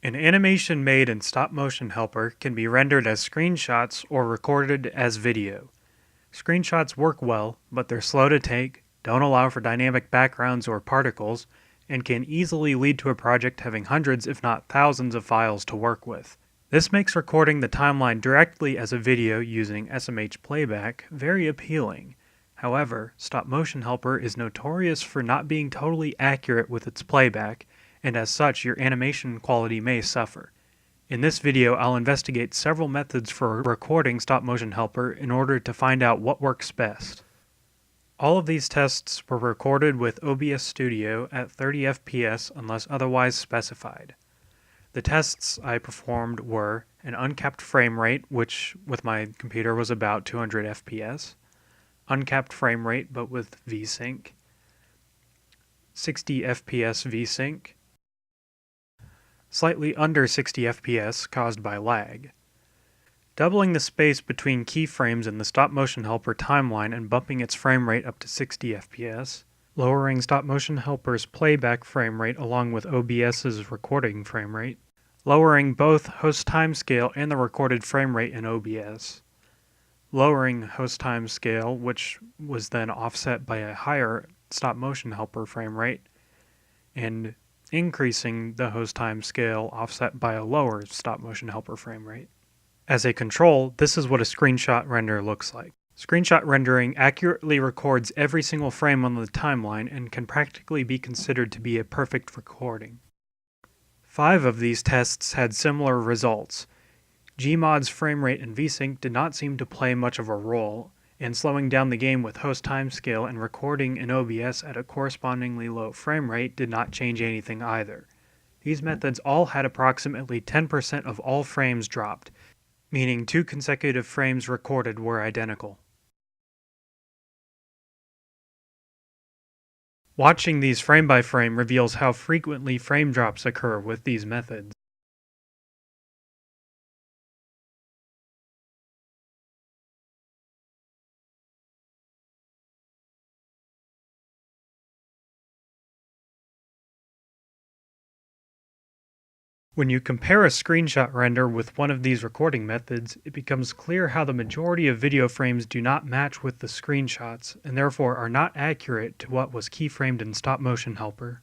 An animation made in Stop Motion Helper can be rendered as screenshots or recorded as video. Screenshots work well, but they're slow to take, don't allow for dynamic backgrounds or particles, and can easily lead to a project having hundreds if not thousands of files to work with. This makes recording the timeline directly as a video using SMH playback very appealing. However, Stop Motion Helper is notorious for not being totally accurate with its playback, and as such your animation quality may suffer. In this video, I'll investigate several methods for recording Stop Motion Helper in order to find out what works best. All of these tests were recorded with OBS Studio at 30 FPS unless otherwise specified. The tests I performed were an uncapped frame rate, which with my computer was about 200 FPS, uncapped frame rate but with VSync, 60 FPS VSync, slightly under 60 FPS caused by lag, doubling the space between keyframes in the Stop Motion Helper timeline and bumping its frame rate up to 60 FPS, lowering Stop Motion Helper's playback frame rate along with OBS's recording frame rate, lowering both host timescale and the recorded frame rate in OBS, lowering host timescale, which was then offset by a higher Stop Motion Helper frame rate, and increasing the host timescale offset by a lower Stop Motion Helper frame rate. As a control, this is what a screenshot render looks like. Screenshot rendering accurately records every single frame on the timeline and can practically be considered to be a perfect recording. 5 of these tests had similar results. Gmod's frame rate and VSync did not seem to play much of a role, and slowing down the game with host timescale and recording in OBS at a correspondingly low frame rate did not change anything either. These methods all had approximately 10% of all frames dropped, meaning 2 consecutive frames recorded were identical. Watching these frame by frame reveals how frequently frame drops occur with these methods. When you compare a screenshot render with one of these recording methods, it becomes clear how the majority of video frames do not match with the screenshots, and therefore are not accurate to what was keyframed in Stop Motion Helper.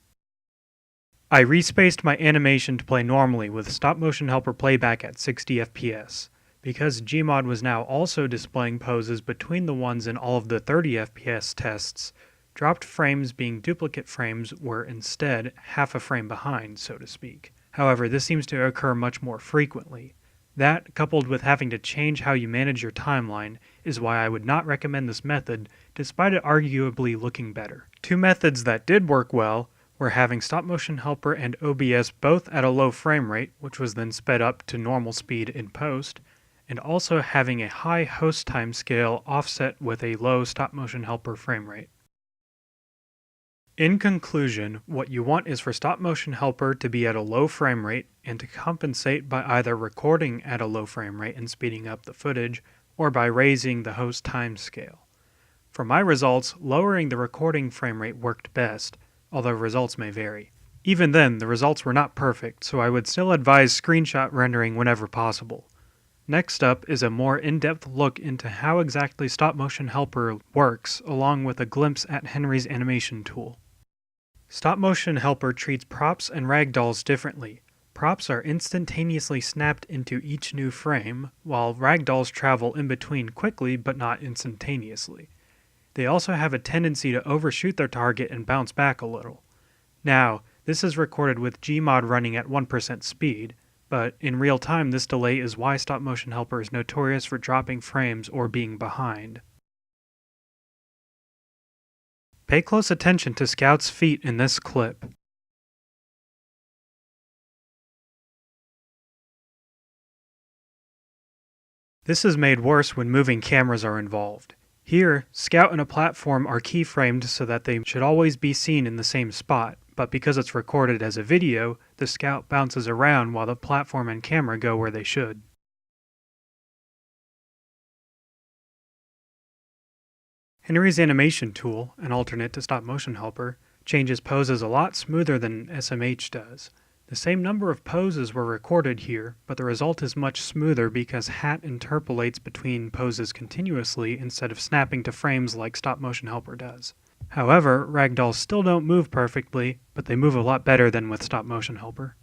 I respaced my animation to play normally with Stop Motion Helper playback at 60 FPS. Because Gmod was now also displaying poses between the ones in all of the 30 FPS tests, dropped frames being duplicate frames were instead half a frame behind, so to speak. However, this seems to occur much more frequently. That, coupled with having to change how you manage your timeline, is why I would not recommend this method, despite it arguably looking better. 2 methods that did work well were having Stop Motion Helper and OBS both at a low frame rate, which was then sped up to normal speed in post, and also having a high host timescale offset with a low Stop Motion Helper frame rate. In conclusion, what you want is for Stop Motion Helper to be at a low frame rate and to compensate by either recording at a low frame rate and speeding up the footage, or by raising the host timescale. For my results, lowering the recording frame rate worked best, although results may vary. Even then, the results were not perfect, so I would still advise screenshot rendering whenever possible. Next up is a more in-depth look into how exactly Stop Motion Helper works, along with a glimpse at Henry's animation tool. Stop Motion Helper treats props and ragdolls differently. Props are instantaneously snapped into each new frame, while ragdolls travel in between quickly but not instantaneously. They also have a tendency to overshoot their target and bounce back a little. Now, this is recorded with Gmod running at 1% speed, but in real time this delay is why Stop Motion Helper is notorious for dropping frames or being behind. Pay close attention to Scout's feet in this clip. This is made worse when moving cameras are involved. Here, Scout and a platform are keyframed so that they should always be seen in the same spot, but because it's recorded as a video, the Scout bounces around while the platform and camera go where they should. Henry's animation tool, an alternate to Stop Motion Helper, changes poses a lot smoother than SMH does. The same number of poses were recorded here, but the result is much smoother because Hat interpolates between poses continuously instead of snapping to frames like Stop Motion Helper does. However, ragdolls still don't move perfectly, but they move a lot better than with Stop Motion Helper.